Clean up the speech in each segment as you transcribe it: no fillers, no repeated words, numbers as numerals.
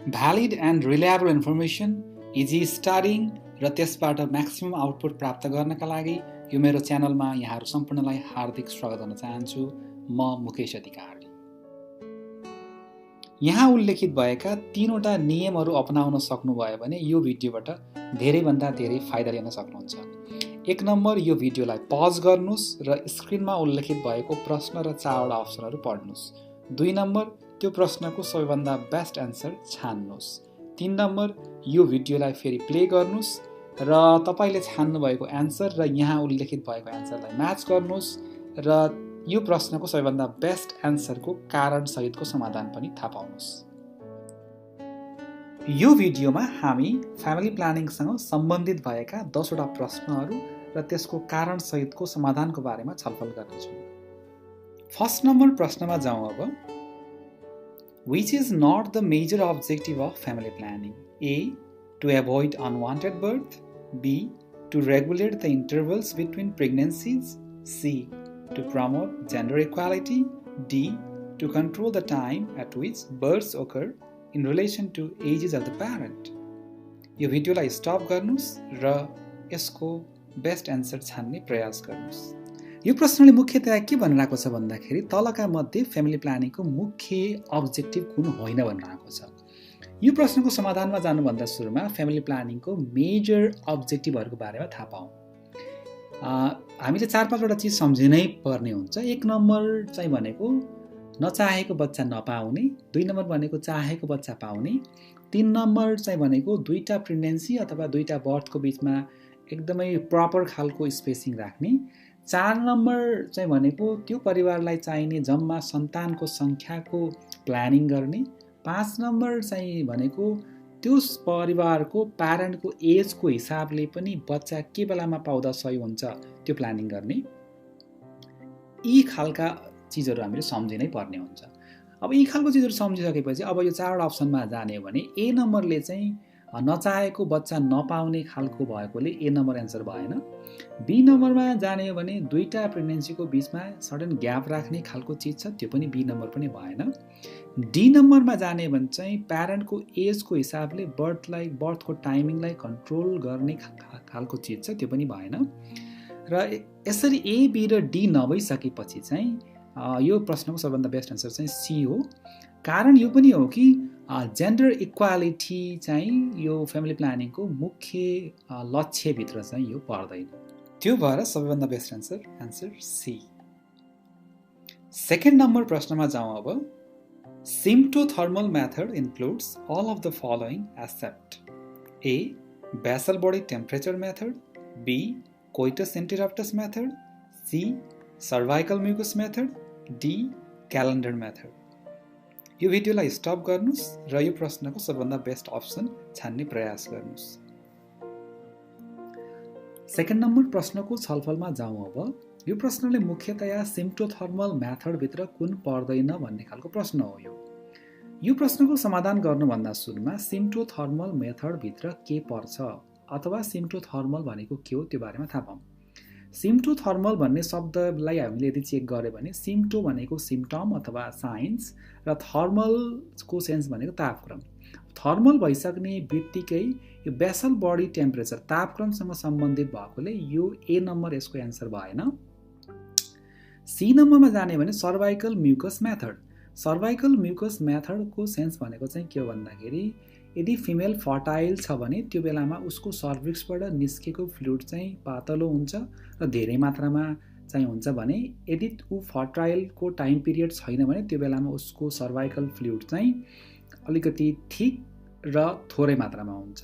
Valid and reliable information, easy studying र त्यसबाट maximum output प्राप्त गर्नका लागि यो मेरो च्यानलमा यहाँहरू सम्पूर्णलाई हार्दिक स्वागत गर्न चाहन्छु। म मुकेश अधिकारी। यहाँ उल्लेखित भएका 3वटा नियमहरू अपनाउन सक्नुभयो भने यो भिडियोबाट धेरैभन्दा धेरै फाइदा लिन सक्नुहुन्छ। 1 नम्बर, यो भिडियोलाई पज गर्नुस् र स्क्रिनमा उल्लेखित भएको प्रश्न र 4वटा अप्सनहरू पढ्नुस्। 2 नम्बर, त्यो प्रश्नको सबैभन्दा बेस्ट एन्सर छान्नुस्। 3 नम्बर, यो भिडियोलाई फेरि प्ले गर्नुस् र तपाईले छान्नु भएको एन्सर र यहाँ उल्लेखित भएको एन्सरलाई म्याच गर्नुस् र यो प्रश्नको सबैभन्दा बेस्ट एन्सरको कारण सहितको समाधान पनि थाहा पाउनुस्। यो भिडियोमा हामी फ्यामिली प्लानिङसँग सम्बन्धित भएका 10वटा प्रश्नहरू र त्यसको कारण सहितको समाधानको बारेमा छलफल गर्नेछौँ। फर्स्ट नम्बर प्रश्नमा जाउँ अब। Which is not the major objective of family planning? A. To avoid unwanted birth. B. To regulate the intervals between pregnancies. C. To promote gender equality. D. To control the time at which births occur in relation to ages of the parent. यो भिडियोलाई stop गर्नुस् र यसको best answer छान्ने प्रयास गर्नुस्। यो प्रश्नले मुख्यतया के भनिरहेको छ भन्दाखेरि तलका मध्ये फ्यामिली प्लानिङको मुख्य अब्जेक्टिभ कुन होइन भनिरहेको छ। यो प्रश्नको समाधानमा जानुभन्दा सुरुमा फ्यामिली प्लानिङको मेजर अब्जेक्टिभहरूको बारेमा थाहा पाऊँ। हामीले 4-5वटा चिज सम्झिनै पर्ने हुन्छ। 1 नम्बर चाहिँ भनेको नचाहेको बच्चा नपाउने, 2 नम्बर भनेको चाहेको बच्चा पाउने, 3 नम्बर चाहिँ भनेको 2टा प्रेग्नेन्सी अथवा 2टा बर्थको बीचमा एकदमै प्रपर खालको स्पेसिङ राख्ने, 4 नम्बर चाहिँ भनेको त्यो परिवारलाई चाहिने जम्मा सन्तानको सङ्ख्याको प्लानिङ गर्ने, 5 नम्बर चाहिँ भनेको त्यो परिवारको प्यारेन्टको एजको हिसाबले पनि बच्चा के बेलामा पाउँदा सही हुन्छ त्यो प्लानिङ गर्ने। यी खालका चिजहरू हामीले सम्झिनै पर्ने हुन्छ। अब यी खालको चिजहरू सम्झिसकेपछि अब यो 4वटा अप्सनमा जाने हो भने A नम्बरले चाहिँ नचाहेको बच्चा नपाउने खालको भएकोले A नम्बर एन्सर भएन। B नम्बरमा जाने हो भने 2टा प्रेग्नेन्सीको बीचमा सर्टेन ग्याप राख्ने खालको चिज छ, त्यो पनि B नम्बर पनि भएन। D नम्बरमा जाने हो भने चाहिँ प्यारेन्टको एजको हिसाबले बर्थको टाइमिङलाई कन्ट्रोल गर्ने खालको चिज छ, त्यो पनि भएन। र यसरी A, B र D नभइसकेपछि चाहिँ यो प्रश्नको सबभन्दा बेस्ट एन्सर चाहिँ C हो। कारण यो पनि हो कि जेन्डर इक्वालिटी चाहिँ यो फ्यामिली प्लानिङको मुख्य लक्ष्यभित्र चाहिँ यो पर्दैन। त्यो भएर सबैभन्दा best answer C। Second number प्रश्नमा जाउँ अब। Symptothermal method includes all of the following except A. Basal body temperature method. B. Coitus interruptus method. C. Cervical mucus method. D. Calendar method. यो भिडियोलाई स्टप गर्नुस् र यो प्रश्नको सबभन्दा बेस्ट अप्सन छान्ने प्रयास गर्नुस्। सेकेन्ड नम्बर प्रश्नको छलफलमा जाउँ अब। यो प्रश्नले मुख्यतया सिम्प्टोथर्मल मेथडभित्र कुन पर्दैन भन्ने खालको प्रश्न हो। यो प्रश्नको समाधान गर्नुभन्दा सुरुमा सिम्प्टोथर्मल मेथडभित्र के पर्छ अथवा सिम्प्टोथर्मल भनेको के हो त्यो बारेमा थाहा पाऊँ। सिम्प्टोथर्मल भन्ने शब्दलाई हामीले यदि चेक गऱ्यो भने सिम्प्टो भनेको सिम्पटम अथवा साइन्स र थर्मलको सेन्स भनेको तापक्रम। थर्मल भइसक्ने बित्तिकै यो बेसल बडी टेम्परेचर तापक्रमसँग सम्बन्धित भएकोले यो A नम्बर यसको एन्सर भएन। C नम्बरमा जाने भने cervical mucus method. Cervical mucus मेथडको सेन्स भनेको चाहिँ के हो भन्दाखेरि यदि फिमेल फर्टाइल छ भने त्यो बेलामा उसको सर्भिक्सबाट निस्केको फ्लुइड चाहिँ पातलो हुन्छ र धेरै मात्रामा चाहिँ हुन्छ भने यदि ऊ फर्टाइलको टाइम पिरियड छैन भने त्यो बेलामा उसको सर्भाइकल फ्लुइड चाहिँ अलिकति थिक र थोरै मात्रामा हुन्छ।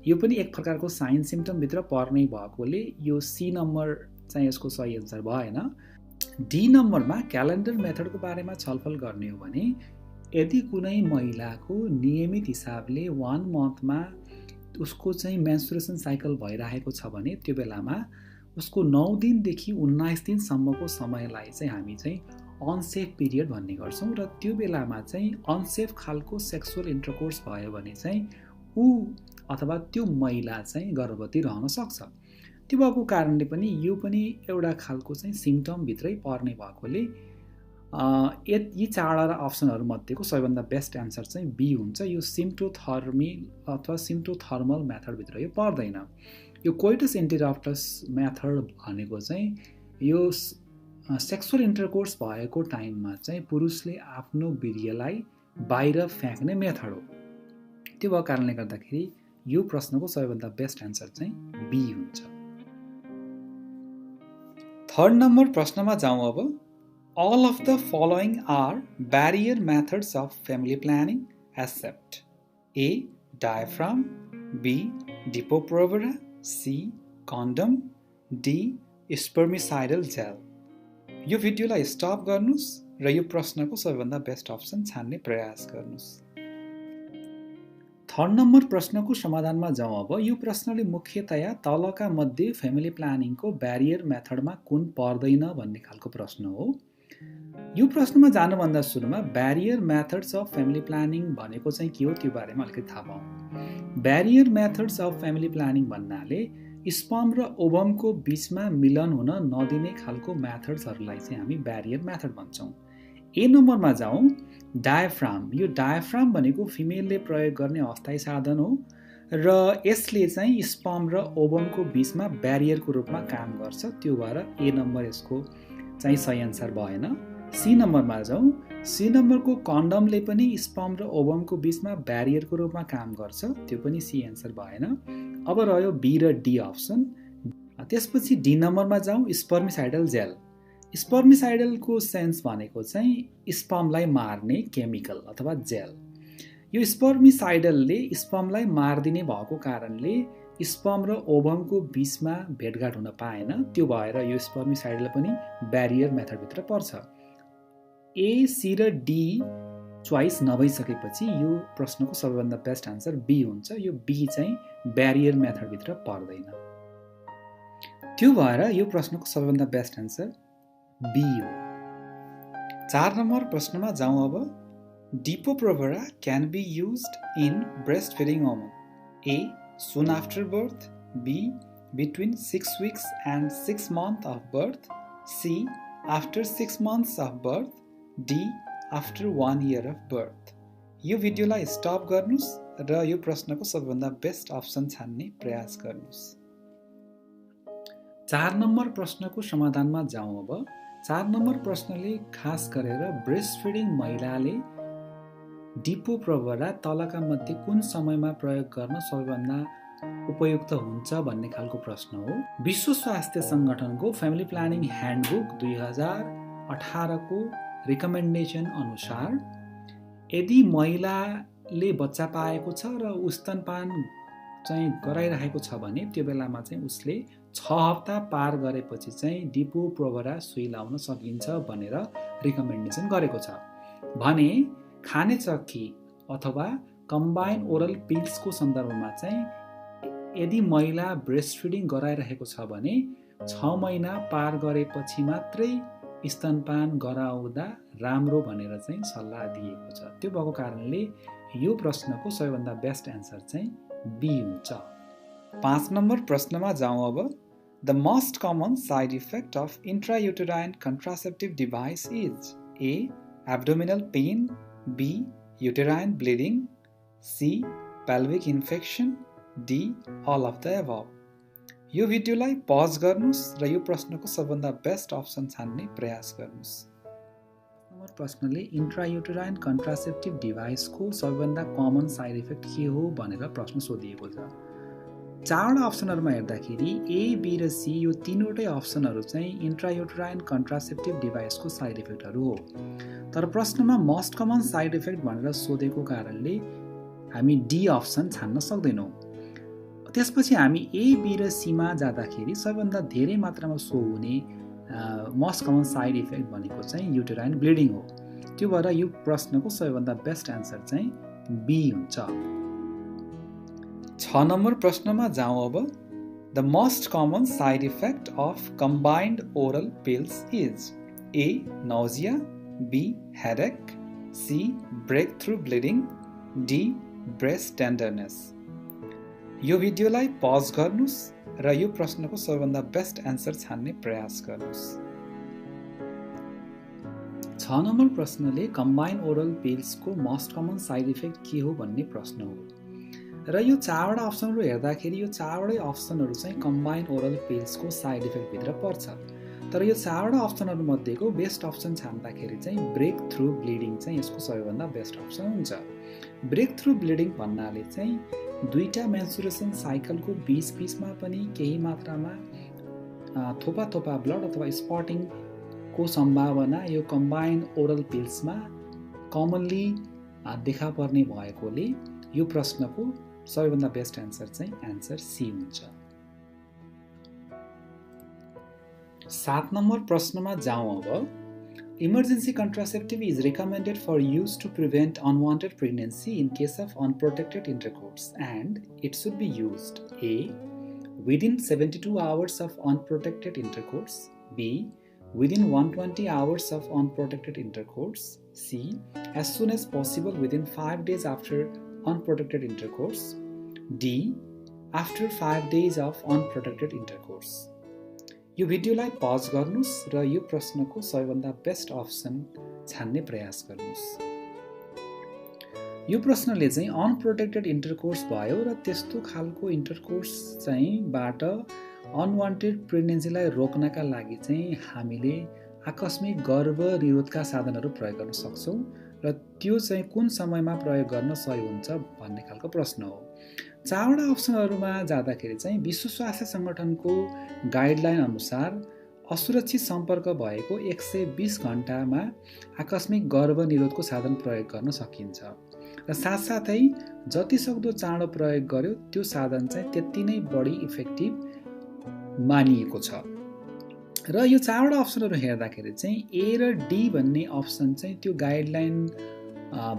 यो पनि एक प्रकारको साइन सिम्पटमभित्र पर्ने भएकोले यो C नम्बर चाहिँ यसको सही एन्सर भएन। D नम्बरमा क्यालेन्डर मेथडको बारेमा छलफल गर्ने हो भने यदि कुनै महिलाको नियमित हिसाबले 1 मन्थमा उसको चाहिँ मेन्स्ट्रुएसन साइकल भइरहेको छ भने त्यो बेलामा उसको 9 दिनदेखि 19 दिनसम्मको समयलाई चाहिँ हामी चाहिँ अनसेफ पिरियड भन्ने गर्छौँ र त्यो बेलामा चाहिँ अनसेफ खालको सेक्सुअल इन्टरकोर्स भयो भने चाहिँ ऊ अथवा त्यो महिला चाहिँ गर्भवती रहन सक्छ। त्यो भएको कारणले पनि यो पनि एउटा खालको चाहिँ सिम्पटम भित्रै पर्ने भएकोले यी चारवटा अप्सनहरूमध्येको सबैभन्दा बेस्ट एन्सर चाहिँ बी हुन्छ। यो सिम्प्टोथर्मी अथवा सिम्प्टोथर्मल मेथडभित्र यो पर्दैन। यो कोइटस इन्टररप्टस मेथड भनेको चाहिँ यो सेक्सुअल इन्टरकोर्स भएको टाइममा चाहिँ पुरुषले आफ्नो वीर्यलाई बाहिर फ्याँक्ने मेथड हो। त्यो भएको कारणले गर्दाखेरि यो प्रश्नको सबैभन्दा बेस्ट एन्सर चाहिँ बी हुन्छ। थर्ड नम्बर प्रश्नमा जाउँ अब। All of the following are barrier methods of family planning except A. Diaphragm, B. Depo-provera, C. Condom, D. Spermicidal gel। यो भिडियोलाई स्टप गर्नुस् र यो प्रश्नको सबैभन्दा बेस्ट अप्सन छान्ने प्रयास गर्नुस्। थर्ड नम्बर प्रश्नको समाधानमा जाउँ अब। यो प्रश्नले मुख्यतया तलका मध्ये फ्यामिली प्लानिङको ब्यारियर मेथडमा कुन पर्दैन भन्ने खालको प्रश्न हो। यो प्रश्नमा जानुभन्दा सुरुमा barrier methods of family planning भनेको चाहिँ के हो त्यो बारेमा अलिकति थाहा पाऊँ। Barrier methods of family planning भन्नाले स्पर्म र ओभमको बीचमा मिलन हुन नदिने खालको मेथड्सहरूलाई चाहिँ हामी ब्यारियर मेथड भन्छौँ। ए नम्बरमा जाउँ। डायफ्राम। यो डायफ्राम भनेको फिमेलले प्रयोग गर्ने अस्थायी साधन हो र यसले चाहिँ स्पर्म र ओभमको बीचमा ब्यारियरको रूपमा काम गर्छ। त्यो भएर ए नम्बर यसको चाहिँ सही एन्सर भएन। सी नम्बरमा जाउँ। सी नम्बरको कन्डमले पनि स्पर्म र ओभमको बीचमा ब्यारियरको रूपमा काम गर्छ। त्यो पनि सी एन्सर भएन। अब रह्यो बी र डी अप्सन। त्यसपछि डी नम्बरमा जाउँ। Spermicidal jail. स्पर्मिसाइडलको सेन्स भनेको चाहिँ स्पर्मलाई मार्ने केमिकल अथवा जेल। यो स्पर्मिसाइडलले स्पर्मलाई मारिदिने भएको कारणले स्पर्म र ओभमको बीचमा भेटघाट हुन पाएन। त्यो भएर यो स्पर्मिसाइडल पनि ब्यारियर मेथडभित्र पर्छ। ए, सी र डी चोइस नभइसकेपछि यो प्रश्नको सबैभन्दा बेस्ट आन्सर बी हुन्छ। यो बी चाहिँ ब्यारियर मेथडभित्र पर्दैन। त्यो भएर यो प्रश्नको सबैभन्दा बेस्ट आन्सर बी हो। 4 नम्बर प्रश्नमा जाउँ अब। Depo-provera can be used in breastfeeding women. A. Soon after birth. B. Between 6 weeks and 6 months of birth. C. After 6 months of birth. D. After 1 year of birth। यो भिडियोलाई stop गर्नुस् र यो प्रश्नको सबैभन्दा बेस्ट अप्सन छान्ने प्रयास गर्नुस्। 4 नम्बर प्रश्नको समाधानमा जाउँ अब। 4 नम्बर प्रश्नले खास गरेर ब्रेस्ट फिडिङ महिलाले डिपो-प्रोभेरा तलका मध्ये कुन समयमा प्रयोग गर्न सबैभन्दा उपयुक्त हुन्छ भन्ने खालको प्रश्न हो। विश्व स्वास्थ्य सङ्गठनको फ्यामिली प्लानिङ ह्यान्डबुक 2018 को रिकमेन्डेसन अनुसार यदि महिलाले बच्चा पाएको छ र स्तनपान चाहिँ गराइरहेको छ भने त्यो बेलामा चाहिँ उसले 6 हप्ता पार गरेपछि चाहिँ डिपो-प्रोभेरा सुई लाउन सकिन्छ भनेर रिकमेन्डेसन गरेको छ भने खाने चक्की अथवा कम्बाइन ओरल पिल्सको सन्दर्भमा चाहिँ यदि महिला ब्रेस्ट फिडिङ गराइरहेको छ भने 6 महिना पार गरेपछि मात्रै स्तनपान गराउँदा राम्रो भनेर चाहिँ सल्लाह दिएको छ। त्यो भएको कारणले यो प्रश्नको सबैभन्दा बेस्ट एन्सर चाहिँ बी हुन्छ। 5 नम्बर प्रश्नमा जाउँ अब। The most common side effect of intrauterine contraceptive device is A. Abdominal pain, B. Uterine bleeding, C. Pelvic infection, D. All of the above। यो भिडियोलाई पज गर्नुस् र यो प्रश्नको सबभन्दा बेस्ट अप्सन छान्ने प्रयास गर्नुस्। नम्बर प्रश्नले इन्ट्रायुटेराइन कन्ट्रासेप्टिभ डिभाइसको सबैभन्दा कमन साइड इफेक्ट के हो भनेर प्रश्न सोधिएको छ। 4वटा अप्सनहरुमा हेर्दाखेरि ए, बी र सी यो तीनवटै अप्सनहरु चाहिँ इन्ट्रायुटेराइन कन्ट्रासेप्टिभ डिभाइसको साइड इफेक्टहरु हो। तर प्रश्नमा मोस्ट कमन साइड इफेक्ट भनेर सोधेको कारणले हामी डी अप्सन छान्न सक्दैनौं। त्यसपछि हामी ए, बी र सी मा जाँदाखेरि सबैभन्दा धेरै मात्रामा सो हुने मोस्ट कमन साइड इफेक्ट भनेको चाहिँ युटेराइन ब्लिडिङ हो। त्यो भएर यो प्रश्नको सबैभन्दा बेस्ट एन्सर चाहिँ बी हुन्छ। 6 नम्बर प्रश्नमा जाउँ अब। The most common side effect of combined oral pills is A. Nausea, B. Headache, C. Breakthrough bleeding, D. Breast tenderness. यो भिडियोलाई पज गर्नुस् र यो प्रश्नको सबैभन्दा बेस्ट एन्सर छान्ने प्रयास गर्नुस्। 6 नम्बर प्रश्नले कम्बाइन ओरल पिल्सको मोस्ट कमन साइड इफेक्ट के हो भन्ने प्रश्न हो र यो चारवटा अप्सनहरू हेर्दाखेरि यो चारवटै अप्सनहरू चाहिँ कम्बाइन ओरल पिल्सको साइड इफेक्टभित्र पर्छ। तर यो चारवटा अप्सनहरू मध्येको बेस्ट अप्सन छान्दाखेरि चाहिँ ब्रेक थ्रु ब्लिडिङ चाहिँ यसको सबैभन्दा बेस्ट अप्सन हुन्छ। ब्रेक थ्रु ब्लिडिङ भन्नाले चाहिँ दुईटा मेन्सुरेसन साइकलको बीचमा पनि केही मात्रामा थोपा ब्लड अथवा स्पटिङको सम्भावना यो कम्बाइन ओरल पिल्समा कमनली देखा पर्ने भएकोले यो प्रश्नको सबैभन्दा बेस्ट एन्सर चाहिँ एन्सर सी हुन्छ। 7 नम्बर प्रश्नमा जाउँ अब। Emergency contraceptive is recommended for use to prevent unwanted pregnancy in case of unprotected intercourse and it should be used A. within 72 hours of unprotected intercourse, B. within 120 hours of unprotected intercourse, C. as soon as possible within 5 days after unprotected intercourse, D. after 5 days of unprotected intercourse. यो भिडियोलाई pause गर्नुस् र यो प्रश्नको सबैभन्दा best option छान्ने प्रयास गर्नुस्। यो प्रश्नले चाहिँ अनप्रोटेक्टेड इन्टरकोर्स भयो र त्यस्तो खालको इन्टरकोर्स चाहिँ बाट अनवान्टेड प्रेग्नेन्सीलाई रोक्नका लागि चाहिँ हामीले आकस्मिक गर्भ निरोधका साधनहरू प्रयोग गर्न सक्छौँ र त्यो चाहिँ कुन समयमा प्रयोग गर्न सही हुन्छ भन्ने खालको प्रश्न हो। चारवटा अप्सनहरूमा जाँदाखेरि चाहिँ विश्व स्वास्थ्य सङ्गठनको गाइडलाइन अनुसार असुरक्षित सम्पर्क भएको 120 घण्टामा आकस्मिक गर्भ निरोधको साधन प्रयोग गर्न सकिन्छ र साथसाथै जति सक्दो चाँडो प्रयोग गर्यो त्यो साधन चाहिँ त्यति नै बढी इफेक्टिभ मानिएको छ। र यो चारवटा अप्सनहरू हेर्दाखेरि चाहिँ ए र डी भन्ने अप्सन चाहिँ त्यो गाइडलाइन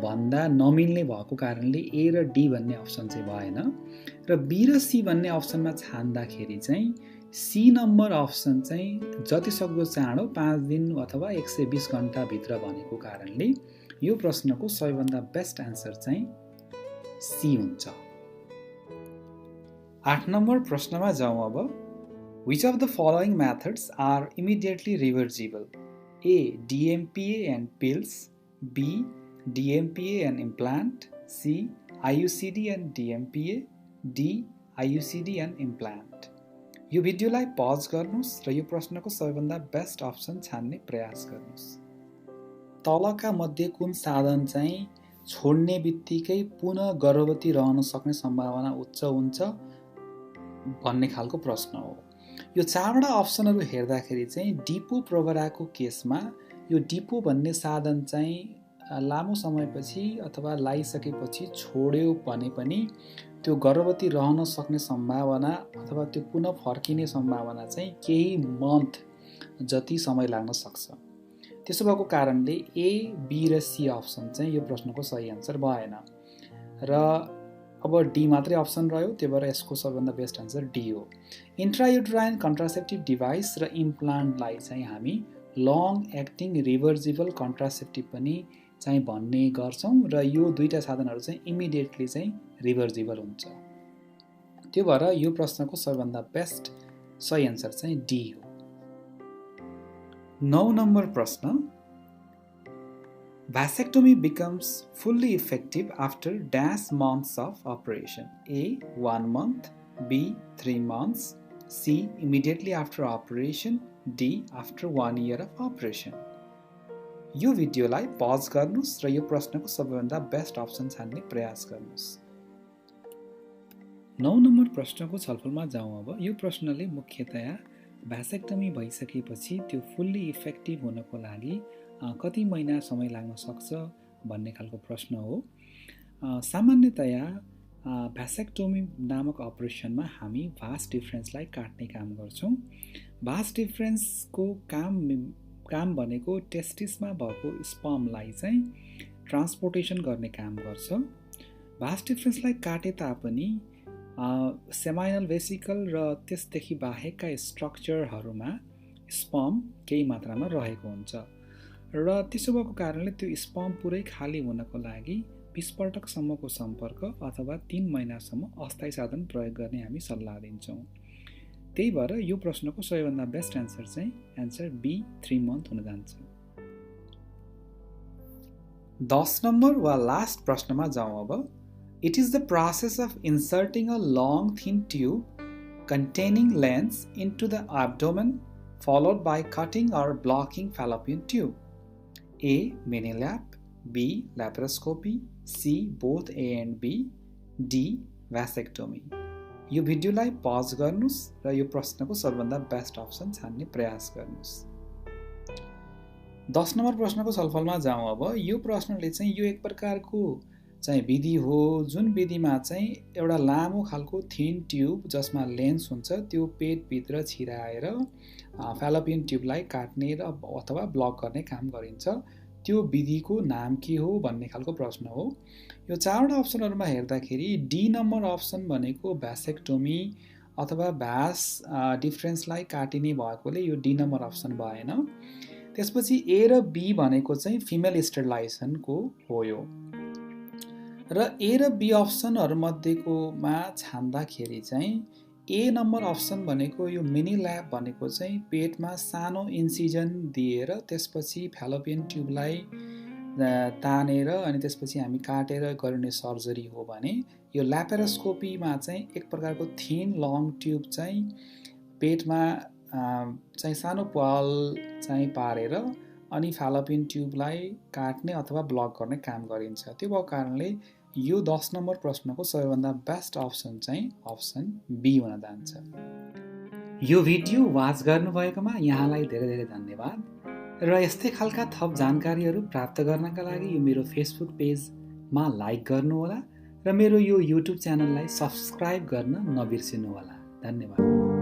भन्दा नमिल्ने भएको कारणले ए र डी भन्ने अप्सन चाहिँ भएन र बी र सी भन्ने अप्सनमा छान्दाखेरि चाहिँ सी नम्बर अप्सन चाहिँ जति सक्दो चाँडो 5 दिन अथवा 120 घण्टाभित्र भनेको कारणले यो प्रश्नको सबैभन्दा बेस्ट एन्सर चाहिँ सी हुन्छ। 8 नम्बर प्रश्नमा जाउँ अब। Which of the following methods are immediately reversible? A. DMPA and pills, B. DMPA and implant, C. IUCD and DMPA, D. IUCD and implant. यो भिडियोलाई पज गर्नुस् र यो प्रश्नको सबैभन्दा बेस्ट अप्सन छान्ने प्रयास गर्नुस्। तलका मध्ये कुन साधन चाहिँ छोड्ने बित्तिकै पुनः गर्भवती रहन सक्ने सम्भावना उच्च हुन्छ भन्ने खालको प्रश्न हो। यो चारवटा अप्सनहरू हेर्दाखेरि चाहिँ डिपो प्रोभराको केसमा यो डिपो भन्ने साधन चाहिँ लामो समयपछि अथवा लाइसकेपछि छोड्यो भने पनि त्यो गर्भवती रहन सक्ने सम्भावना अथवा त्यो पुनः फर्किने सम्भावना चाहिँ केही मन्थ जति समय लाग्न सक्छ। त्यसो भएको कारणले ए, बी र सी अप्सन चाहिँ यो प्रश्नको सही एन्सर भएन र अब डी मात्रै अप्सन रह्यो। त्यही भएर यसको सबैभन्दा बेस्ट एन्सर डी हो। इन्ट्रायुट्राइन कन्ट्रासेप्टिभ डिभाइस र इम्प्लान्टलाई चाहिँ हामी लङ एक्टिङ रिभर्जिबल कन्ट्रासेप्टिभ पनि चाहिँ भन्ने गर्छौँ र यो दुईटा साधनहरू चाहिँ इमिडिएटली चाहिँ रिभर्जिबल हुन्छ। त्यो भएर यो प्रश्नको सबैभन्दा बेस्ट सही एन्सर चाहिँ डी हो। 9 नम्बर प्रश्न। Vasectomy becomes fully effective after dash months of operation. A. 1 month, B. 3 months, C. immediately after operation, D. after 1 year of operation. यो भिडियोलाई पज गर्नुस् र यो प्रश्नको सबैभन्दा बेस्ट अप्सन छान्ने प्रयास गर्नुस्। 9 नम्बर प्रश्नको छलफलमा जाउँ अब। यो प्रश्नले मुख्यतया भ्यासेक्टमी भइसकेपछि त्यो फुल्ली इफेक्टिभ हुनको लागि कति महिना समय लाग्न सक्छ भन्ने खालको प्रश्न हो। सामान्यतया भ्यासेक्टोमी नामक अपरेसनमा हामी भास डिफरेन्सलाई काट्ने काम गर्छौँ। भास डिफरेन्सको काम भनेको टेस्टिसमा भएको स्पर्मलाई चाहिँ ट्रान्सपोर्टेसन गर्ने काम गर्छ। भास डिफरेन्सलाई काटे तापनि सेमाइनल भेसिकल र त्यसदेखि बाहेकका स्ट्रक्चरहरूमा स्पर्म केही मात्रामा रहेको हुन्छ र त्यसो भएको कारणले त्यो स्पर्म पुरै खाली हुनको लागि 20 पटकसम्मको सम्पर्क अथवा 3 महिनासम्म अस्थायी साधन प्रयोग गर्ने हामी सल्लाह दिन्छौँ। त्यही भएर यो प्रश्नको सबैभन्दा बेस्ट एन्सर चाहिँ एन्सर बी 3 मन्थ हुन जान्छ। 10 नम्बर वा लास्ट प्रश्नमा जाउँ अब। It is the process of inserting a long thin tube containing lens into the abdomen followed by cutting or blocking fallopian tube. A. Mini-lap, B. Laparoscopy, C. Both A and B, D. Vasectomy. यो भिडियोलाई pause गर्नुस् र यो प्रश्नको सबभन्दा best option छान्ने प्रयास गर्नुस्। 10 नम्बर प्रश्नको छलफलमा जाउँ अब। यो प्रश्नले चाहिँ यो एक प्रकारको चाहिँ विधि हो जुन विधिमा चाहिँ एउटा लामो खालको थिन ट्युब जसमा लेन्स हुन्छ त्यो पेटभित्र छिराएर फ्यालोपियन ट्युबलाई काट्ने र अथवा ब्लक गर्ने काम गरिन्छ। त्यो विधिको नाम के हो भन्ने खालको प्रश्न हो। यो चारवटा अप्सनहरुमा हेर्दाखेरि डी नम्बर अप्सन भनेको भ्यासेक्टोमी अथवा भ्यास डिफरेन्सलाई काटिने भएकोले यो डी नम्बर अप्सन भएन। त्यसपछि ए र बी भनेको चाहिँ फिमेल स्टेरिलाइजेसनको हो यो। र ए र बी अप्सनहरु मध्येकोमा छान्दाखेरि चाहिँ ए नम्बर अप्सन भनेको यो मिनी ल्याब भनेको चाहिँ पेटमा सानो इन्सिजन दिएर त्यसपछि फ्यालोपियन ट्युबलाई तानेर अनि त्यसपछि हामी काटेर गर्ने सर्जरी हो भने यो ल्यापारोस्कोपीमा चाहिँ एक प्रकारको थिन लङ ट्युब चाहिँ पेटमा चाहिँ सानो पाल चाहिँ पारेर अनि फ्यालोपियन ट्युबलाई काट्ने अथवा ब्लक गर्ने काम गरिन्छ। त्यो भएको कारणले यो 10 नम्बर प्रश्नको सबैभन्दा बेस्ट अप्सन चाहिँ अप्सन बी हुन जान्छ। यो भिडियो वाच गर्नुभएकोमा यहाँलाई धेरै धेरै धन्यवाद र यस्तै खालका थप जानकारीहरू प्राप्त गर्नका लागि यो मेरो फेसबुक पेजमा लाइक गर्नुहोला र मेरो यो युट्युब च्यानललाई सब्स्क्राइब गर्न नबिर्सिनुहोला। धन्यवाद।